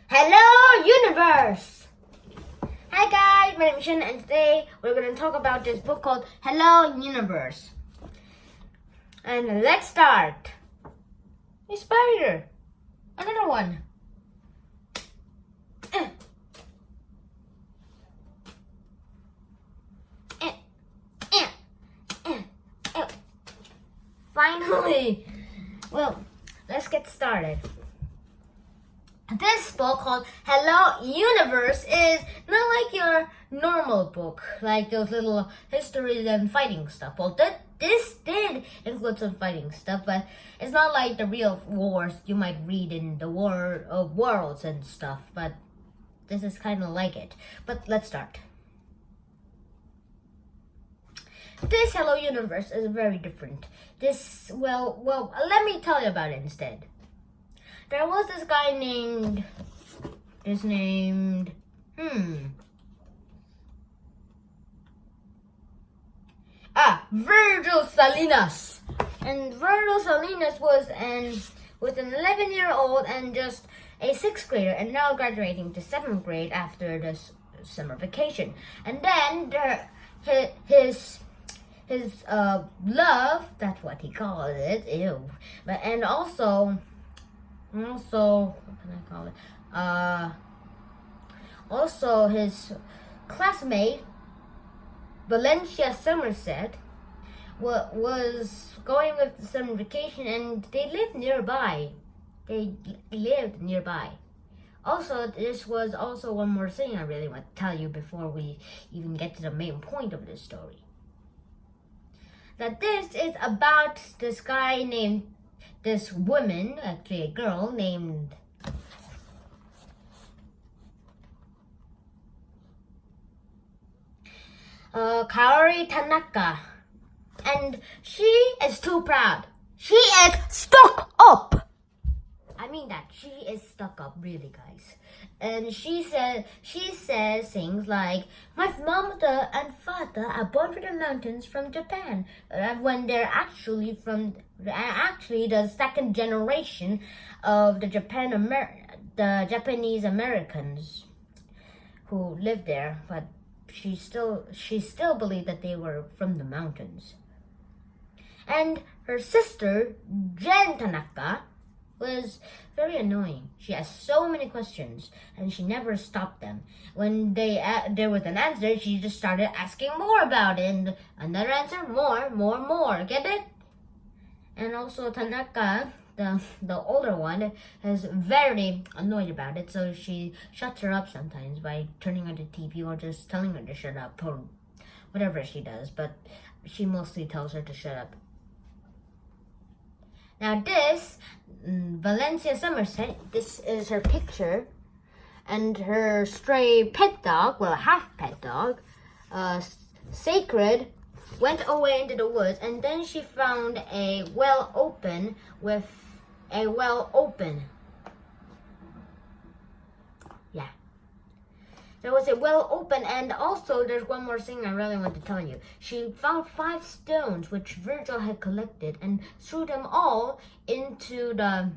Hello, universe! Hi guys, my name is JONE, and today we're going to talk about this book called Hello, Universe. And let's start. A spider. Another one. Finally. Well, let's get started. This book called Hello Universe is not like your normal book, like those little histories and fighting stuff. Well, this did include some fighting stuff, but it's not like the real wars you might read in the War of Worlds and stuff, but this is kind of like it. But let's start. This Hello Universe is very different. Well, let me tell you about it instead. There was this guy named Virgil Salinas. And Virgil Salinas was an 11-year-old and just a 6th grader, and now graduating to 7th grade after this summer vacation. And then his love, that's what he called it, but and also what can I call it? Also his classmate Valencia Somerset was going with the summer vacation, and they lived nearby. Also, this was also one more thing I really want to tell you before we even get to the main point of this story. That this is about this woman, actually a girl named Kaori Tanaka. And she is too proud. She is stuck up. I mean that. She is stuck up, really, guys. And she says things like, my mother and father are born from the mountains from Japan, when they're actually the second generation of the Japanese Americans who lived there, but she still believed that they were from the mountains. And her sister, Jen Tanaka, was very annoying. She asked so many questions, and she never stopped them. When there was an answer, she just started asking more about it, and another answer, more. Get it? And also Tanaka, the older one, is very annoyed about it, so she shuts her up sometimes by turning on the TV or just telling her to shut up, or whatever she does, but she mostly tells her to shut up. Now this, Valencia Somerset, this is her picture, and her stray pet dog, well, half pet dog, Sacred, went away into the woods, and then she found a well open. Yeah. There was a well open, and also there's one more thing I really want to tell you. She found 5 stones which Virgil had collected and threw them all into the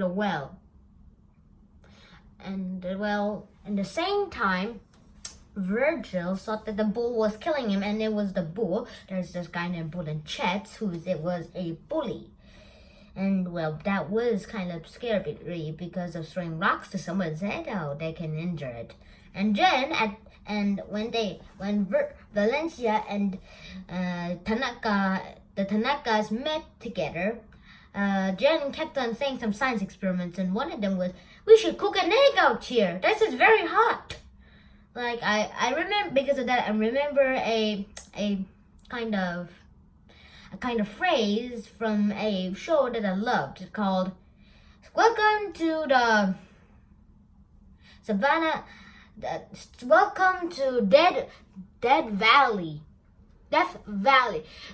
well. And at the same time, Virgil thought that the bull was killing him, and it was the bull. There's this guy named Bull and Chet, it was a bully. And well, that was kind of scary because of throwing rocks to someone's head. Oh, they can injure it. And when Valencia and the Tanakas met together, Jen kept on saying some science experiments, and one of them was, we should cook an egg out here. This is very hot. Like I remember, because of that, I remember a kind of phrase from a show that I loved called "Welcome to the Savannah." Welcome to Death Valley,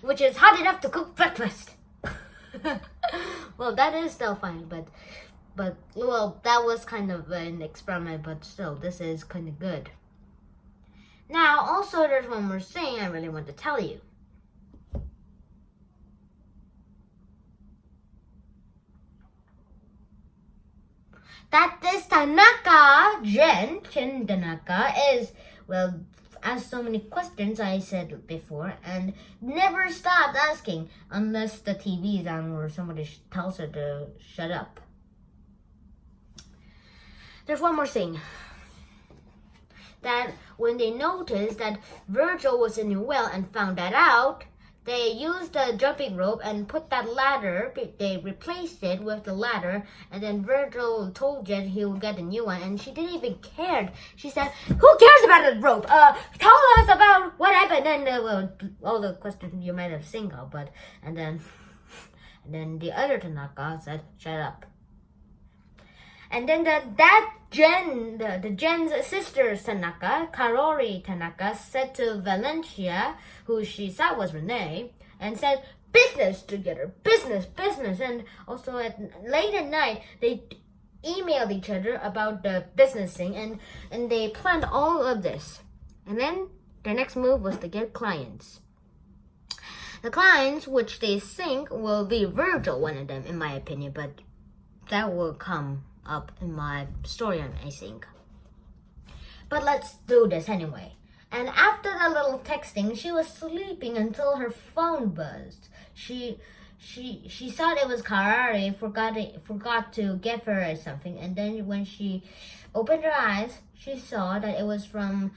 which is hot enough to cook breakfast. Well, that is still fine, but that was kind of an experiment, but still, this is kind of good. Now, also, there's one more thing I really want to tell you. that this Tanaka, Jen Tanaka, is, well, asked so many questions, I said before, and never stopped asking unless the TV is on or somebody tells her to shut up. There's one more thing. That when they noticed that Virgil was in a well and found that out, they used the jumping rope and put that ladder, they replaced it with the ladder, and then Virgil told Jen he would get a new one, and she didn't even care. She said, "Who cares about the rope? Tell us about what happened." And well, all the questions you might have seen of, but and then the other Tanaka said, "Shut up." And then the Jen's sister Tanaka, Karori Tanaka, said to Valencia, who she thought was Renee, and said, "Business together, business." And also late at night, they emailed each other about the business thing, and they planned all of this. And then their next move was to get clients. The clients, which they think will be Virgil, one of them, in my opinion, but that will come up in my story, I think. But let's do this anyway. And after the little texting, she was sleeping until her phone buzzed. She thought it was Karari, forgot to give her something, and then when she opened her eyes, she saw that it was from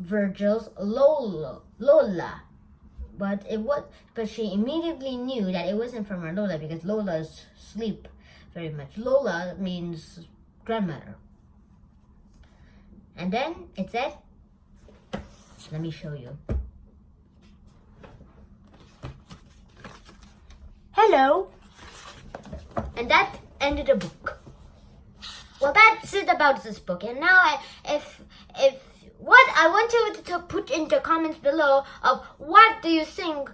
Virgil's Lola. But she immediately knew that it wasn't from her Lola because Lola's sleep very much. Lola means grandmother. And then it said, let me show you. Hello. And that ended the book. Well, that's it about this book. And now what I want you to put in the comments below of what do you think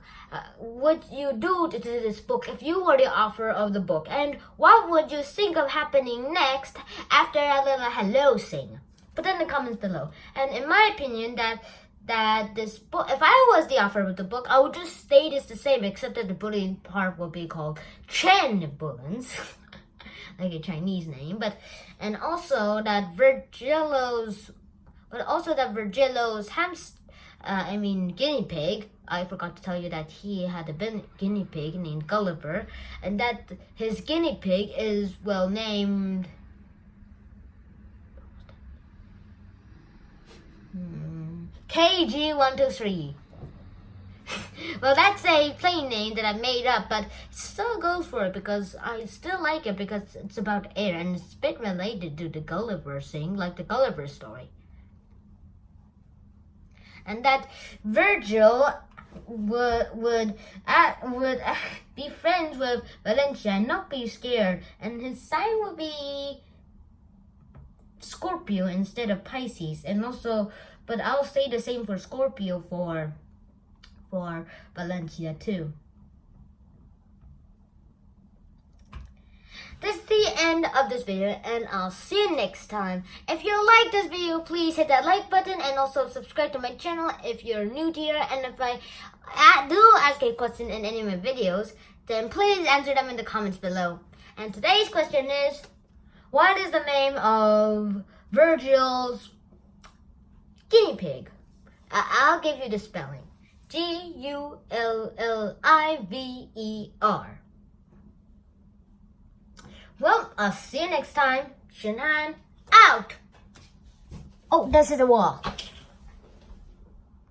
would you do to this book if you were the author of the book, and what would you think of happening next after a little hello thing? Put it in the comments below. And in my opinion, that this book, if I was the author of the book, I would just stay this the same, except that the bullying part will be called Chen Bullens, like a Chinese name, and also that Virgilio's guinea pig. I forgot to tell you that he had a guinea pig named Gulliver, and that his guinea pig is named KG123. Well, that's a plain name that I made up, but it still goes for it because I still like it because it's about air and it's a bit related to the Gulliver thing, like the Gulliver story. And that Virgil would be friends with Valencia and not be scared, and his sign would be Scorpio instead of Pisces, and also, but I'll say the same for Scorpio for Valencia too. This is the end of this video, and I'll see you next time. If you like this video, please hit that like button and also subscribe to my channel if you're new to here. And if I do ask a question in any of my videos, then please answer them in the comments below. And today's question is, what is the name of Virgil's guinea pig? I'll give you the spelling. Gulliver. Well, I'll see you next time. Shinhan out. Oh, this is the wall.